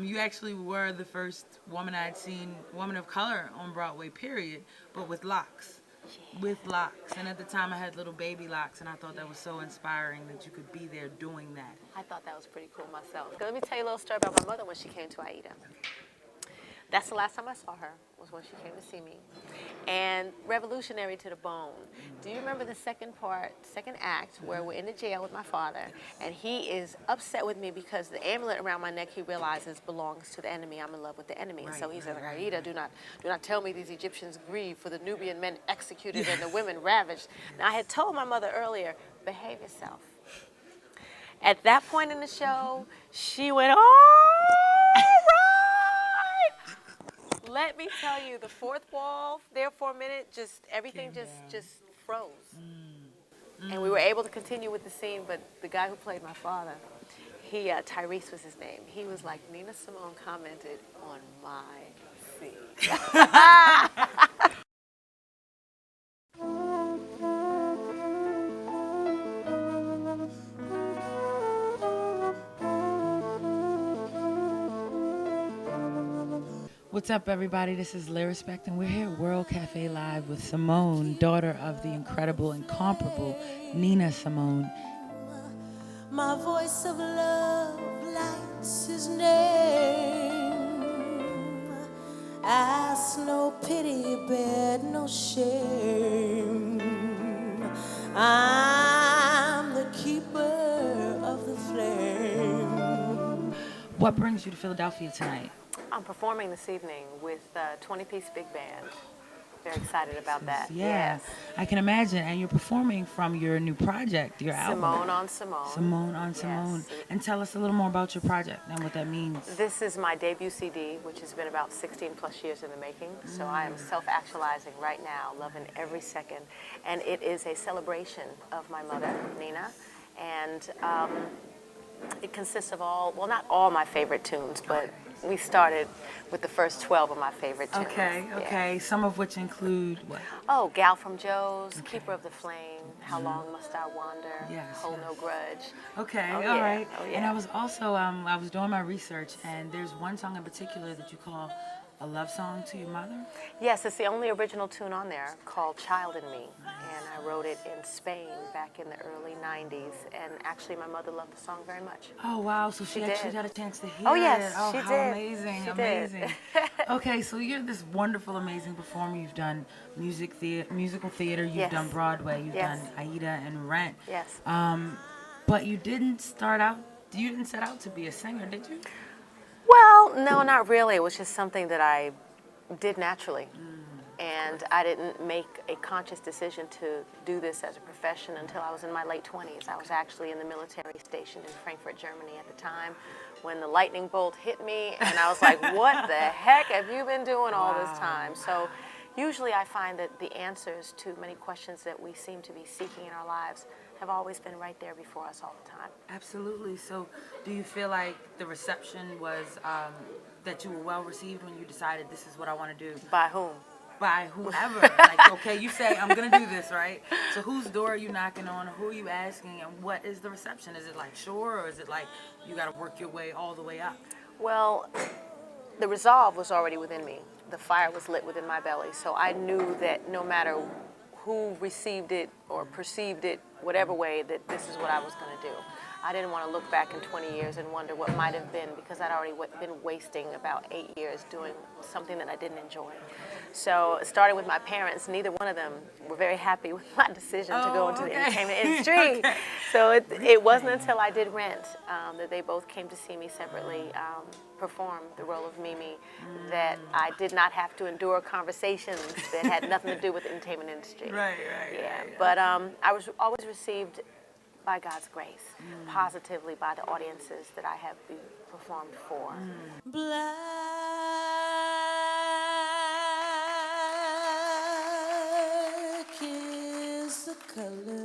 You actually were the first woman I'd seen, woman of color on Broadway, period, but with locks. With locks. And at the time I had little baby locks, and I thought that was so inspiring that you could be there doing that. I thought that was pretty cool myself. Let me tell you a little story about my mother when she came to Aida. That's the last time I saw her, was when she came to see me. And revolutionary to the bone. Do you remember the second act, where we're in the jail with my father, and he is upset with me because the amulet around my neck he realizes belongs to the enemy. I'm in love with the enemy. Right, So he said, right, Aida, do not tell me these Egyptians grieve for the Nubian men executed and the women ravaged. Now I had told my mother earlier, behave yourself. At that point in the show, she went, all right. Let me tell you, the fourth wall there for a minute, just everything just froze. And we were able to continue with the scene, but the guy who played my father, Tyrese was his name. He was like, Nina Simone commented on my scene. What's up, everybody? This is Lyrespect, and we're here at World Cafe Live with Simone, daughter of the incredible, incomparable Nina Simone. My voice of love lights his name. Ask no pity, bear no shame. I'm the keeper of the flame. What brings you to Philadelphia tonight? I'm performing this evening with 20-piece big band. Very excited about that. Yeah, Yes. I can imagine. And you're performing from your new project, your album. Simone on Simone. Simone on Simone. Yes. And tell us a little more about your project and what that means. This is my debut CD, which has been about 16 plus years in the making. So I am self-actualizing right now, loving every second. And it is a celebration of my mother, Nina. And it consists of not all my favorite tunes, but we started with the first 12 of my favorite tunes. Okay. Yeah. Some of which include what? Oh, Gal from Joe's, Keeper of the Flame, How Long Must I Wander, Yes, Hold yes. No Grudge. Okay, Oh, all yeah. right. Oh, yeah. And I was also, I was doing my research, and there's one song in particular that you call a love song to your mother? Yes, it's the only original tune on there, called Child in Me. And I wrote it in Spain back in the early 90s. And actually, my mother loved the song very much. Oh, wow. So she actually did. got a chance to hear Oh, yes, it. Oh, she how did. amazing. She amazing. did. Okay, so you're this wonderful, amazing performer. You've done musical theater. You've Yes. done Broadway. You've Yes. done Aida and Rent. Yes. But you didn't set out to be a singer, did you? Well, no, not really. It was just something that I did naturally. And I didn't make a conscious decision to do this as a profession until I was in my late 20s. I was actually in the military stationed in Frankfurt, Germany at the time when the lightning bolt hit me, and I was like, what the heck have you been doing all this time? So usually I find that the answers to many questions that we seem to be seeking in our lives have always been right there before us all the time. Absolutely. So do you feel like the reception was that you were well received when you decided this is what I want to do? By whom? By whoever. Like, okay, you say, I'm going to do this, right? So whose door are you knocking on? Who are you asking? And what is the reception? Is it like sure, or is it like you got to work your way all the way up? Well, the resolve was already within me. The fire was lit within my belly. So I knew that no matter who received it or perceived it, whatever way, that this is what I was going to do. I didn't want to look back in 20 years and wonder what might have been, because I'd already been wasting about 8 years doing something that I didn't enjoy. So it started with my parents. Neither one of them were very happy with my decision to go into the entertainment industry. So it wasn't until I did Rent that they both came to see me separately perform the role of Mimi that I did not have to endure conversations that had nothing to do with the entertainment industry. Right. But I was always received by God's grace, positively by the audiences that I have performed for. Black is the color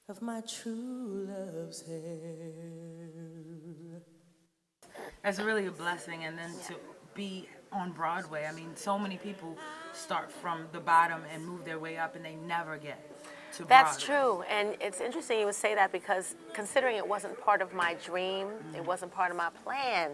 of my true love's hair. That's really a blessing. And then to be on Broadway, I mean, so many people start from the bottom and move their way up, and they never get to That's Broadway. true, and it's interesting you would say that because considering it wasn't part of my dream, it wasn't part of my plan,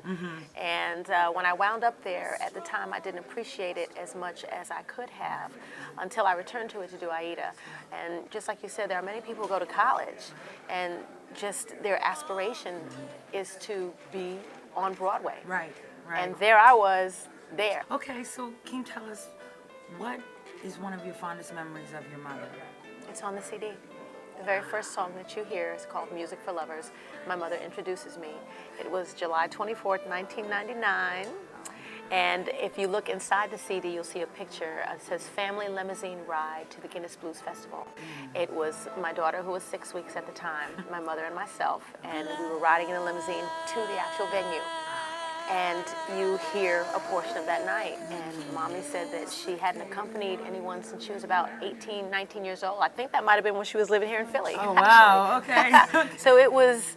and when I wound up there at the time, I didn't appreciate it as much as I could have until I returned to it to do Aida. And just like you said, there are many people who go to college, and just their aspiration is to be on Broadway. Right, right. And there I was there. Okay, so can you tell us what is one of your fondest memories of your mother? It's on the CD. The very first song that you hear is called Music for Lovers. My mother introduces me. It was July 24th, 1999. And if you look inside the CD, you'll see a picture. It says Family Limousine Ride to the Guinness Blues Festival. It was my daughter, who was 6 weeks at the time, my mother and myself, and we were riding in a limousine to the actual venue. And you hear a portion of that night. And Mommy said that she hadn't accompanied anyone since she was about 18, 19 years old. I think that might have been when she was living here in Philly. Oh, wow, okay. So it was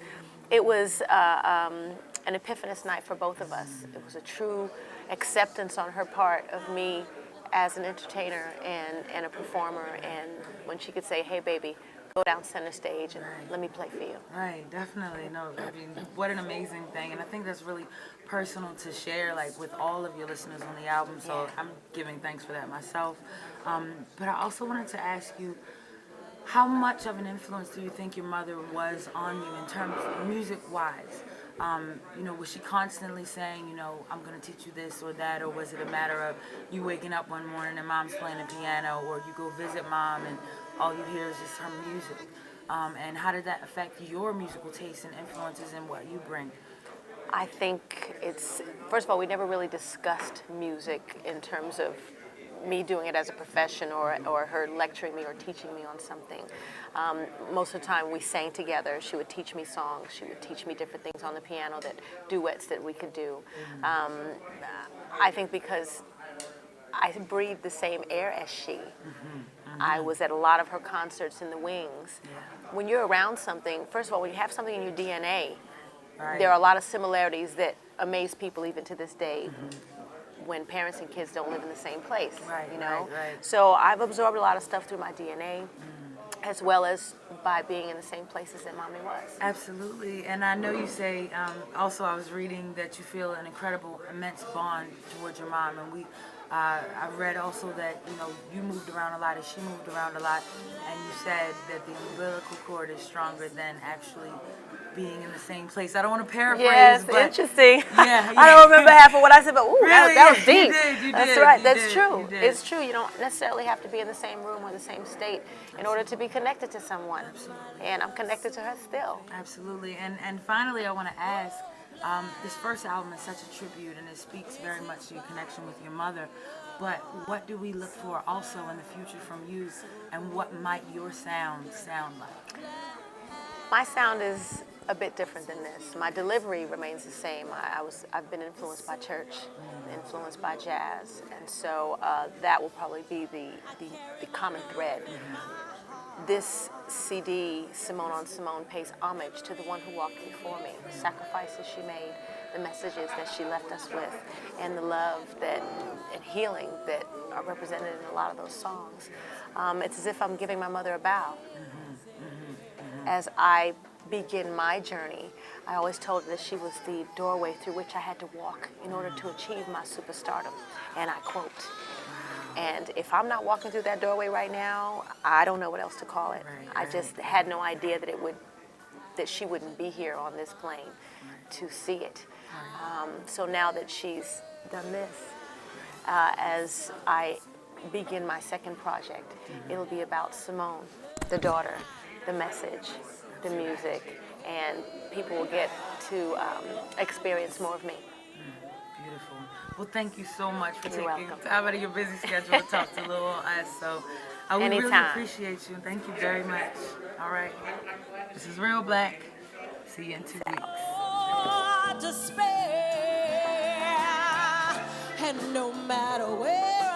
an epiphanous night for both of us. It was a true acceptance on her part of me as an entertainer and a performer. And when she could say, "Hey, baby, go down center stage and let me play for you." Right, definitely. No, I mean, what an amazing thing. And I think that's really personal to share, like, with all of your listeners on the album. So I'm giving thanks for that myself. But I also wanted to ask you, how much of an influence do you think your mother was on you in terms of music-wise? Was she constantly saying, I'm going to teach you this or that, or was it a matter of you waking up one morning and mom's playing the piano, or you go visit mom and all you hear is just her music? And how did that affect your musical tastes and influences and what you bring? I think first of all, we never really discussed music in terms of me doing it as a profession or her lecturing me or teaching me on something. Most of the time we sang together. She would teach me songs. She would teach me different things on the piano, duets that we could do. I think because I breathed the same air as she. I was at a lot of her concerts in the wings. When you're around something, first of all, when you have something in your DNA, there are a lot of similarities that amaze people even to this day. When parents and kids don't live in the same place, Right. So I've absorbed a lot of stuff through my DNA, as well as by being in the same places that Mommy was. Absolutely. And I know you say, also I was reading that you feel an incredible, immense bond towards your mom. And I read also that, you moved around a lot and she moved around a lot. And you said that the umbilical cord is stronger than actually being in the same place. I don't want to paraphrase, Yes, but interesting. Yeah. I don't remember half of what I said, but Really? that was deep. You That's did, right. you That's did, true. you did. It's true. You don't necessarily have to be in the same room or the same state in order to be connected to someone. And I'm connected to her still. Absolutely. And finally, I want to ask, this first album is such a tribute, and it speaks very much to your connection with your mother. But what do we look for also in the future from you, and what might your sound like? My sound is a bit different than this. My delivery remains the same. I've been influenced by church, influenced by jazz, and so that will probably be the common thread. This CD, Simone on Simone, pays homage to the one who walked before me, the sacrifices she made, the messages that she left us with, and the love and healing that are represented in a lot of those songs. It's as if I'm giving my mother a bow. As I begin my journey, I always told her that she was the doorway through which I had to walk in order to achieve my superstardom. And I quote, and if I'm not walking through that doorway right now, I don't know what else to call it. I just had no idea that she wouldn't be here on this plane to see it. So now that she's done this, as I begin my second project, it'll be about Simone, the daughter, the message, the music, and people will get to experience more of me. Beautiful. Well, thank you so much for You're taking welcome. time out of your busy schedule to talk to little us. So I would really Anytime. appreciate you, and thank you very much. All right. This is Real Black. See you in 2 weeks. Despair, and no matter where